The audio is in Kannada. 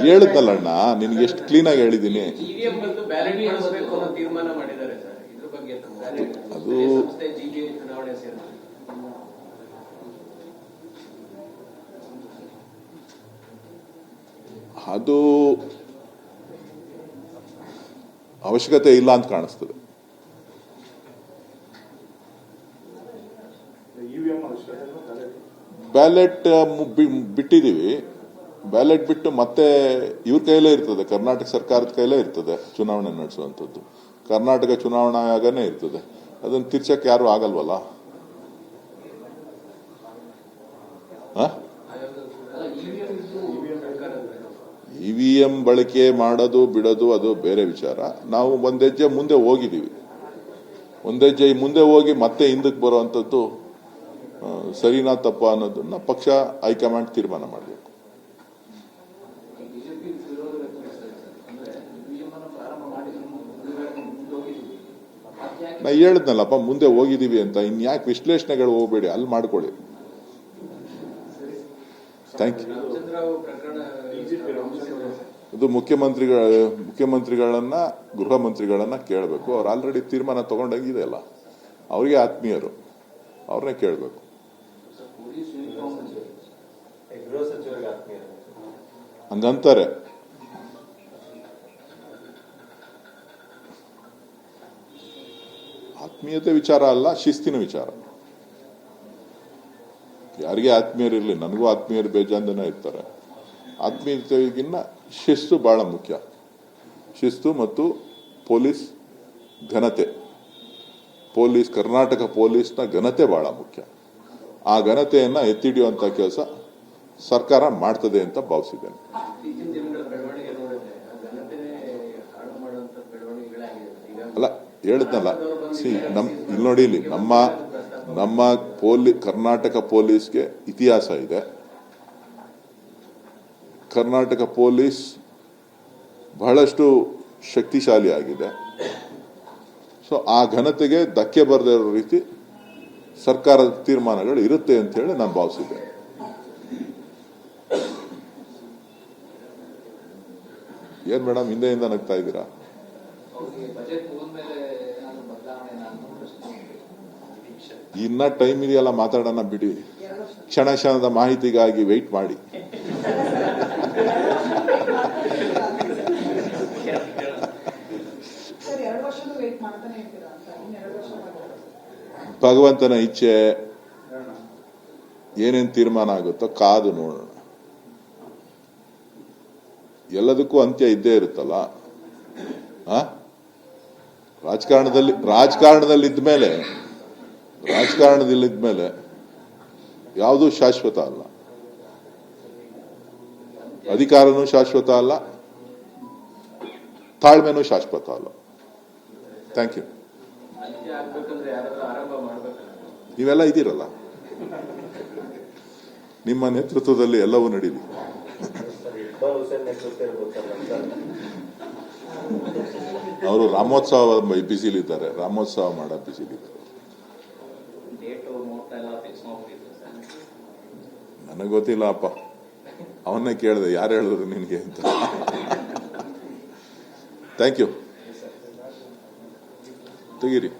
ಹೇಳಿದ್ನಲ್ಲಣ್ಣ, ನಿನ್ಗೆ ಎಷ್ಟು ಕ್ಲೀನ್ ಆಗಿ ಹೇಳಿದ್ದೀನಿ. ಅದು ಅದು ಅವಶ್ಯಕತೆ ಇಲ್ಲ ಅಂತ ಕಾಣಿಸ್ತದೆ. ಬ್ಯಾಲೆಟ್ ಬಿಟ್ಟಿದ್ದೀವಿ. ಬ್ಯಾಲೆಟ್ ಬಿಟ್ಟು ಮತ್ತೆ ಇವ್ರ ಕೈಲೇ ಇರ್ತದೆ, ಕರ್ನಾಟಕ ಸರ್ಕಾರದ ಕೈಲೇ ಇರ್ತದೆ ಚುನಾವಣೆ ನಡೆಸುವಂಥದ್ದು. ಕರ್ನಾಟಕ ಚುನಾವಣಾ ಆಯೋಗನೇ ಇರ್ತದೆ. ಅದನ್ನು ತಿರ್ಚಕ್ಕೆ ಯಾರು ಆಗಲ್ವಲ್ಲ. ಇವಿಎಂ ಬಳಕೆ ಮಾಡೋದು ಬಿಡೋದು ಅದು ಬೇರೆ ವಿಚಾರ. ನಾವು ಒಂದೆಜ್ಜೆ ಮುಂದೆ ಹೋಗಿದ್ದೀವಿ. ಒಂದೆಜ್ಜೆ ಮುಂದೆ ಹೋಗಿ ಮತ್ತೆ ಹಿಂದಕ್ಕೆ ಬರುವಂಥದ್ದು ಸರಿನಾ ತಪ್ಪ ಅನ್ನೋದನ್ನ ಪಕ್ಷ ಹೈಕಮಾಂಡ್ ತೀರ್ಮಾನ ಮಾಡಬೇಕು. ನಾ ಹೇಳಿದ್ನಲ್ಲಪ್ಪ, ಮುಂದೆ ಹೋಗಿದ್ದೀವಿ ಅಂತ. ಇನ್ಯಾಕೆ ವಿಶ್ಲೇಷಣೆಗಳು ಹೋಗ್ಬೇಡಿ, ಅಲ್ಲಿ ಮಾಡ್ಕೊಳ್ಳಿ. Thank you. ಇದು ಮುಖ್ಯಮಂತ್ರಿಗಳನ್ನ ಗೃಹ ಮಂತ್ರಿಗಳನ್ನ ಕೇಳಬೇಕು. ಅವ್ರು ಆಲ್ರೆಡಿ ತೀರ್ಮಾನ ತಗೊಂಡಾಗಿದೆ ಅಲ್ಲ, ಅವರಿಗೆ ಆತ್ಮೀಯರು, ಅವ್ರನ್ನೇ ಕೇಳಬೇಕು. ಹಂಗಂತಾರೆ. ಆತ್ಮೀಯತೆ ವಿಚಾರ ಅಲ್ಲ, ಶಿಸ್ತಿನ ವಿಚಾರ. ಯಾರಿಗೆ ಆತ್ಮೀಯರಿರಲಿ, ನನಗೂ ಆತ್ಮೀಯರು ಬೇಜಾನ್ ಜನ ಇರ್ತಾರೆ. ಆತ್ಮೀಯತೆಗಿನ್ನ ಶಿಸ್ತು ಬಹಳ ಮುಖ್ಯ. ಶಿಸ್ತು ಮತ್ತು ಪೊಲೀಸ್ ಘನತೆ, ಕರ್ನಾಟಕ ಪೊಲೀಸ್ನ ಘನತೆ ಬಹಳ ಮುಖ್ಯ. ಆ ಘನತೆಯನ್ನ ಎತ್ತಿಡಿಯುವಂತ ಕೆಲಸ ಸರ್ಕಾರ ಮಾಡ್ತದೆ ಅಂತ ಭಾವಿಸಿದ್ದೇನೆ. ಅಲ್ಲ, ಹೇಳಿದ್ನಲ್ಲ, ಇಲ್ಲಿ ನೋಡಿ, ಇಲ್ಲಿ ನಮ್ಮ ಕರ್ನಾಟಕ ಪೊಲೀಸ್ಗೆ ಇತಿಹಾಸ ಇದೆ. ಕರ್ನಾಟಕ ಪೊಲೀಸ್ ಬಹಳಷ್ಟು ಶಕ್ತಿಶಾಲಿ ಆಗಿದೆ. ಸೊ ಆ ಘನತೆಗೆ ಧಕ್ಕೆ ಬರದೇ ಇರೋ ರೀತಿ ಸರ್ಕಾರದ ತೀರ್ಮಾನಗಳು ಇರುತ್ತೆ ಅಂತ ಹೇಳಿ ನಾನು ಭಾವಿಸಿದ್ದೆ. ಏನ್ ಮೇಡಮ್ ಹಿಂದೆಯಿಂದ ನಗ್ತಾ ಇದ್ದೀರಾ? ಇನ್ನ ಟೈಮ್ ಇದೆಯಲ್ಲ, ಮಾತಾಡೋಣ ಬಿಡಿ. ಕ್ಷಣ ಕ್ಷಣದ ಮಾಹಿತಿಗಾಗಿ ವೆಯ್ಟ್ ಮಾಡಿ. ಭಗವಂತನ ಇಚ್ಛೆ, ಏನೇನು ತೀರ್ಮಾನ ಆಗುತ್ತೋ ಕಾದು ನೋಡೋಣ. ಎಲ್ಲದಕ್ಕೂ ಅಂತ್ಯ ಇದ್ದೇ ಇರುತ್ತಲ್ಲ. ರಾಜಕಾರಣದಲ್ಲಿದ್ಮೇಲೆ ಯಾವುದೂ ಶಾಶ್ವತ ಅಲ್ಲ. ಅಧಿಕಾರನೂ ಶಾಶ್ವತ ಅಲ್ಲ, ತಾಳ್ಮೆನೂ ಶಾಶ್ವತ ಅಲ್ಲ. Thank you. ನೀವೆಲ್ಲ ಇದ್ದೀರಲ್ಲ, ನಿಮ್ಮ ನೇತೃತ್ವದಲ್ಲಿ ಎಲ್ಲವೂ ನಡೀಲಿ. ಅವರು ರಾಮೋತ್ಸವ ಬಿಸಿಲಿದ್ದಾರೆ, ರಾಮೋತ್ಸವ ಮಾಡೋ ಬಿಸಿಲಿದ್ದಾರೆ. ನನಗೆ ಗೊತ್ತಿಲ್ಲ ಅಪ್ಪ, ಅವನ್ನೇ ಕೇಳಿದೆ, ಯಾರು ಹೇಳಿದ್ರು ನಿನ್ಗೆ ಅಂತ. Thank you. ತೆಗೀರಿ.